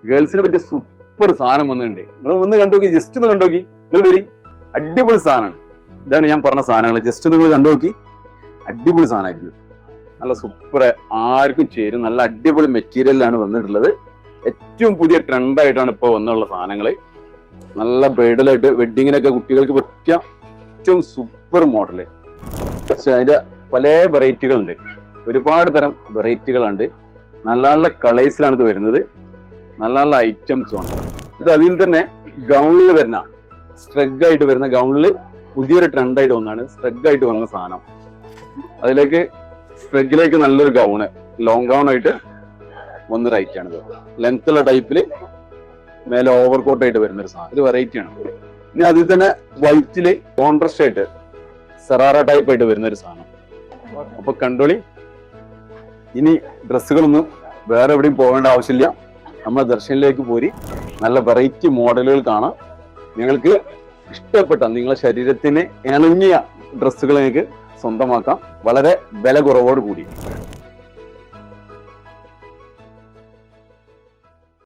ഗേൾസിനെ പറ്റിയ സൂപ്പർ സാധനം വന്നിട്ടുണ്ട്. നിങ്ങൾ ഒന്ന് കണ്ടുനോക്കി, ജസ്റ്റ് ഒന്ന് കണ്ടുനോക്കി. നിങ്ങൾ വരി, അടിപൊളി സാധനമാണ്. ഇതാണ് ഞാൻ പറഞ്ഞ സാധനങ്ങൾ. ജസ്റ്റ് നിങ്ങൾ കണ്ടുനോക്കി, അടിപൊളി സാധനമായിരിക്കും. നല്ല സൂപ്പർ, ആർക്കും ചേരും. നല്ല അടിപൊളി മെറ്റീരിയലാണ് വന്നിട്ടുള്ളത്. ഏറ്റവും പുതിയ ട്രെൻഡായിട്ടാണ് ഇപ്പോൾ വന്നുള്ള സാധനങ്ങൾ. നല്ല ബ്രൈഡലായിട്ട് വെഡിങ്ങിനൊക്കെ കുട്ടികൾക്ക് പറ്റിയ ഏറ്റവും സൂപ്പർ മോഡല്. പക്ഷെ അതിന്റെ പല വെറൈറ്റികളുണ്ട്, ഒരുപാട് തരം വെറൈറ്റികളുണ്ട്. നല്ല നല്ല കളേഴ്സിലാണ് ഇത് വരുന്നത്. നല്ല നല്ല ഐറ്റംസും ആണ് ഇത്. അതിൽ തന്നെ ഗൗണിൽ വരുന്ന സ്ട്രഗ് ആയിട്ട് വരുന്ന ഗൗണിൽ പുതിയൊരു ട്രെൻഡായിട്ട് വന്നാണ് സ്ട്രഗ് ആയിട്ട് വന്ന സാധനം. അതിലേക്ക് സ്ട്രഗിലേക്ക് നല്ലൊരു ഗൗണ്, ലോങ് ഗൗൺ ആയിട്ട് വന്നൊരു ഐറ്റാണിത്. ലെങ്ത്തുള്ള ടൈപ്പില് മേലെ ഓവർ കോട്ട് ആയിട്ട് വരുന്നൊരു സാധനം. ഇത് വെറൈറ്റി ആണ്. ഇനി അതിൽ തന്നെ വൈറ്റില് കോൺട്രാസ്റ്റ് ആയിട്ട് സെറാറ ടൈപ്പ് ആയിട്ട് വരുന്നൊരു സാധനം. അപ്പൊ കണ്ടോളി. ഇനി ഡ്രസ്സുകളൊന്നും വേറെ എവിടെയും പോകേണ്ട ആവശ്യമില്ല. നമ്മുടെ ദർശനിലേക്ക് പോരി, നല്ല വെറൈറ്റി മോഡലുകൾ കാണാം. നിങ്ങൾക്ക് ഇഷ്ടപ്പെട്ട നിങ്ങളുടെ ശരീരത്തിന് ഇണങ്ങിയ ഡ്രസ്സുകൾ നിങ്ങൾക്ക് സ്വന്തമാക്കാം, വളരെ വില കുറവോട് കൂടി.